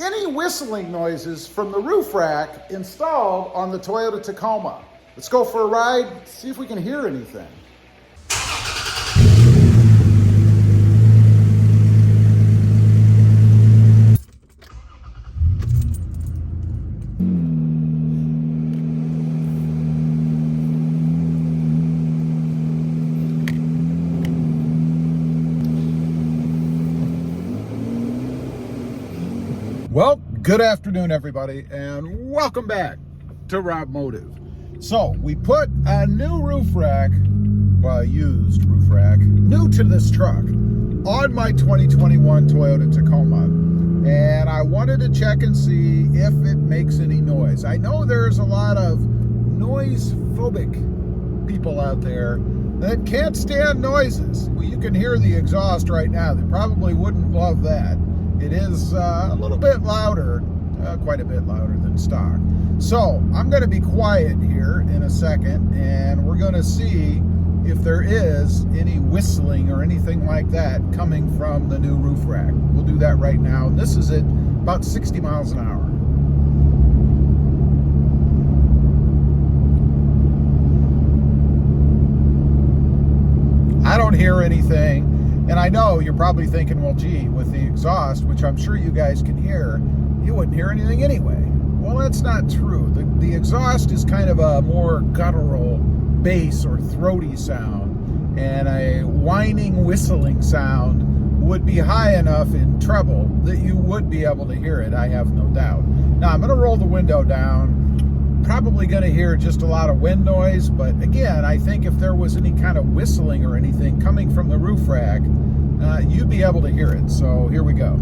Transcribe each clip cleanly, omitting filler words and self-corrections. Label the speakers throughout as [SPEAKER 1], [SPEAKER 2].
[SPEAKER 1] any whistling noises from the roof rack installed on the Toyota Tacoma. Let's go for a ride, see if we can hear anything. Well, good afternoon, everybody, and welcome back to RobMotive. So, we put a new roof rack, well, a used roof rack, new to this truck, on my 2021 Toyota Tacoma. And I wanted to check and see if it makes any noise. I know there's a lot of noise-phobic people out there that can't stand noises. Well, you can hear the exhaust right now. They probably wouldn't love that. It is a little bit louder, quite a bit louder than stock. So I'm going to be quiet here in a second, and we're going to see if there is any whistling or anything like that coming from the new roof rack. We'll do that right now. And this is at about 60 miles an hour. I don't hear anything. And I know you're probably thinking, well, gee, with the exhaust, which I'm sure you guys can hear, you wouldn't hear anything anyway. Well, that's not true. The exhaust is kind of a more guttural bass or throaty sound, and a whining, whistling sound would be high enough in treble that you would be able to hear it, I have no doubt. Now, I'm going to roll the window down. Probably going to hear just a lot of wind noise, but again, I think if there was any kind of whistling or anything coming from the roof rack, you'd be able to hear it. So here we go.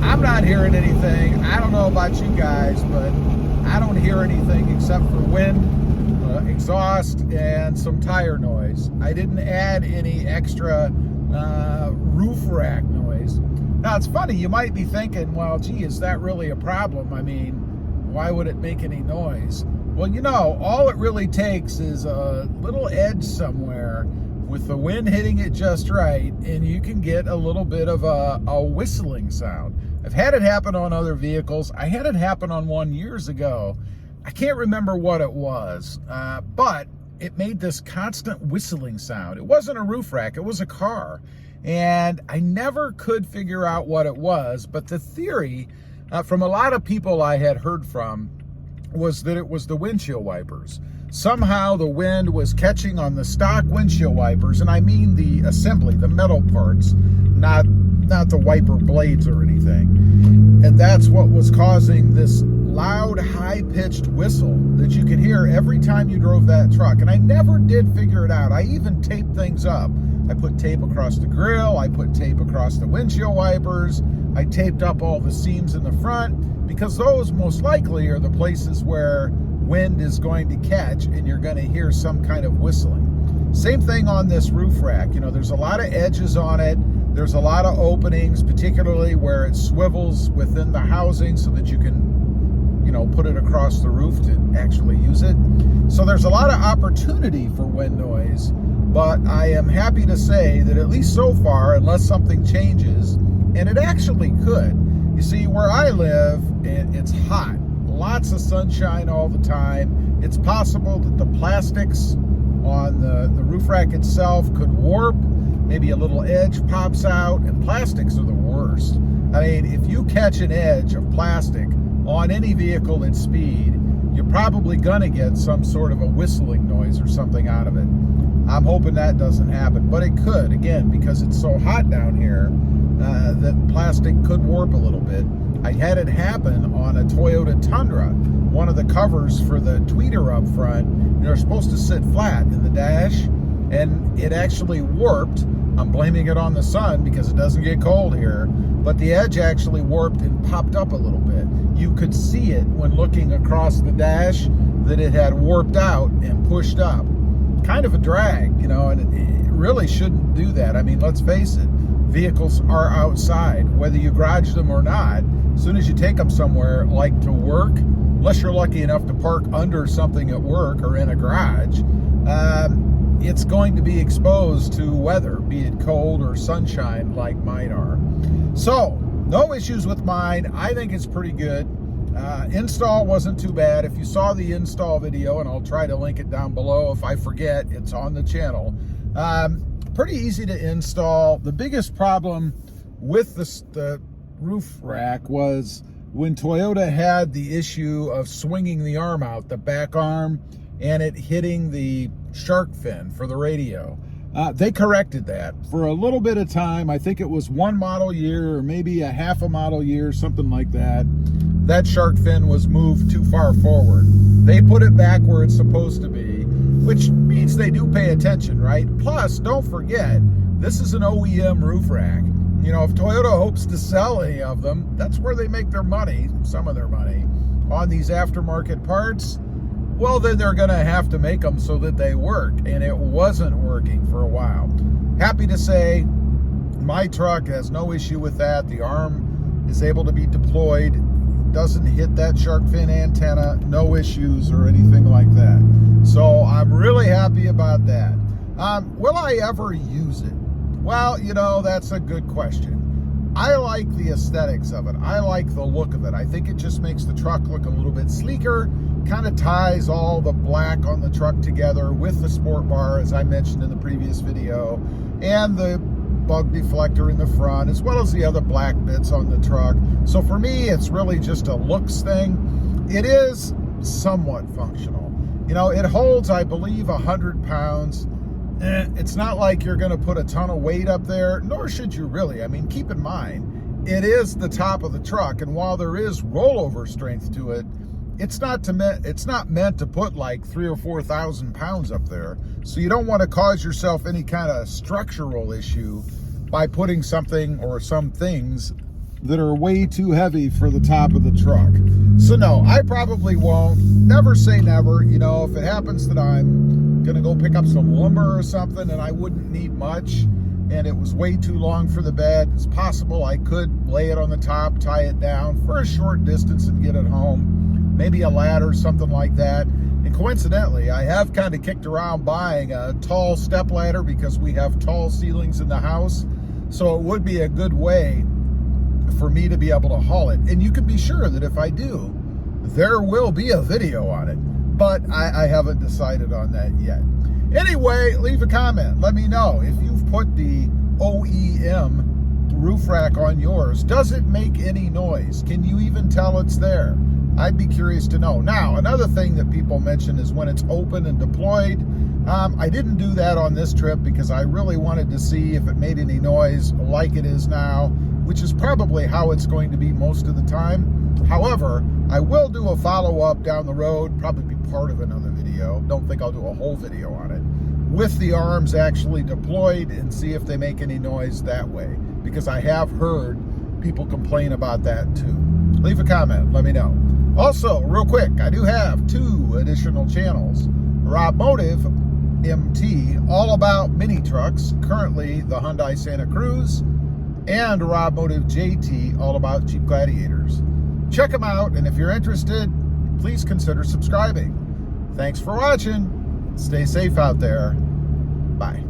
[SPEAKER 1] I'm not hearing anything. I don't know about you guys, but I don't hear anything except for wind, exhaust, and some tire noise. I didn't add any extra roof rack noise. Now, it's funny, you might be thinking, well, gee, is that really a problem? I mean, why would it make any noise? Well, you know, all it really takes is a little edge somewhere with the wind hitting it just right, and you can get a little bit of a whistling sound. I've had it happen on other vehicles. I had it happen on one years ago. I can't remember what it was, but it made this constant whistling sound. It wasn't a roof rack, it was a car. And I never could figure out what it was, but the theory from a lot of people I had heard from was that it was the windshield wipers. Somehow the wind was catching on the stock windshield wipers, and I mean the assembly, the metal parts, not the wiper blades or anything. And that's what was causing this loud, high-pitched whistle that you could hear every time you drove that truck. And I never did figure it out. I even taped things up. I put tape across the grill, I put tape across the windshield wipers, I taped up all the seams in the front, because those most likely are the places where wind is going to catch and you're going to hear some kind of whistling. Same thing on this roof rack. You know, there's a lot of edges on it, there's a lot of openings, particularly where it swivels within the housing so that you can, you know, put it across the roof to actually use it. So there's a lot of opportunity for wind noise. But I am happy to say that at least so far, unless something changes, and it actually could. You see, where I live, it's hot. Lots of sunshine all the time. It's possible that the plastics on the roof rack itself could warp. Maybe a little edge pops out, and plastics are the worst. I mean, if you catch an edge of plastic on any vehicle at speed, you're probably going to get some sort of a whistling noise or something out of it. I'm hoping that doesn't happen, but it could, again, because it's so hot down here that plastic could warp a little bit. I had it happen on a Toyota Tundra. One of the covers for the tweeter up front, they're supposed to sit flat in the dash, and it actually warped. I'm blaming it on the sun because it doesn't get cold here, but the edge actually warped and popped up a little bit. You could see it when looking across the dash that it had warped out and pushed up. Kind of a drag, you know, and it really shouldn't do that. I mean, let's face it, vehicles are outside, whether you garage them or not. As soon as you take them somewhere, like to work, unless you're lucky enough to park under something at work or in a garage, it's going to be exposed to weather, be it cold or sunshine like mine are. So, no issues with mine. I think it's pretty good. Install wasn't too bad. If you saw the install video, and I'll try to link it down below if I forget, it's on the channel. Pretty easy to install. The biggest problem with the roof rack was when Toyota had the issue of swinging the arm out, the back arm, and it hitting the shark fin for the radio. They corrected that for a little bit of time. I think it was one model year or maybe a half a model year, something like that. That shark fin was moved too far forward. They put it back where it's supposed to be, which means they do pay attention, right? Plus, don't forget, this is an OEM roof rack. You know, if Toyota hopes to sell any of them, that's where they make their money, some of their money, on these aftermarket parts. Well, then they're going to have to make them so that they work, and it wasn't working for a while. Happy to say my truck has no issue with that. The arm is able to be deployed, doesn't hit that shark fin antenna, no issues or anything like that. So I'm really happy about that. Will I ever use it? Well, you know, that's a good question. I like the aesthetics of it. I like the look of it. I think it just makes the truck look a little bit sleeker, kind of ties all the black on the truck together with the sport bar, as I mentioned in the previous video, and the bug deflector in the front, as well as the other black bits on the truck. So for me, it's really just a looks thing. It is somewhat functional. You know, it holds, I believe, 100 pounds. It's not like you're going to put a ton of weight up there, nor should you really. I mean, keep in mind, it is the top of the truck, and while there is rollover strength to it, it's not meant to put like 3,000 or 4,000 pounds up there. So you don't want to cause yourself any kind of structural issue by putting something or some things that are way too heavy for the top of the truck. So no, I probably won't. Never say never. You know, if it happens that I'm gonna go pick up some lumber or something and I wouldn't need much and it was way too long for the bed, it's possible I could lay it on the top, tie it down for a short distance and get it home. Maybe a ladder, something like that. And coincidentally, I have kind of kicked around buying a tall step ladder because we have tall ceilings in the house. So it would be a good way for me to be able to haul it. And you can be sure that if I do, there will be a video on it. But I haven't decided on that yet. Anyway, leave a comment. Let me know if you've put the OEM roof rack on yours. Does it make any noise? Can you even tell it's there? I'd be curious to know. Now, another thing that people mention is when it's open and deployed. I didn't do that on this trip because I really wanted to see if it made any noise like it is now, which is probably how it's going to be most of the time. However, I will do a follow-up down the road, probably be part of another video. Don't think I'll do a whole video on it, with the arms actually deployed and see if they make any noise that way, because I have heard people complain about that too. Leave a comment, let me know. Also, real quick, I do have 2 additional channels. RobMotive MT, all about mini trucks, currently the Hyundai Santa Cruz, and RobMotive JT, all about Jeep Gladiators. Check them out, and if you're interested, please consider subscribing. Thanks for watching. Stay safe out there. Bye.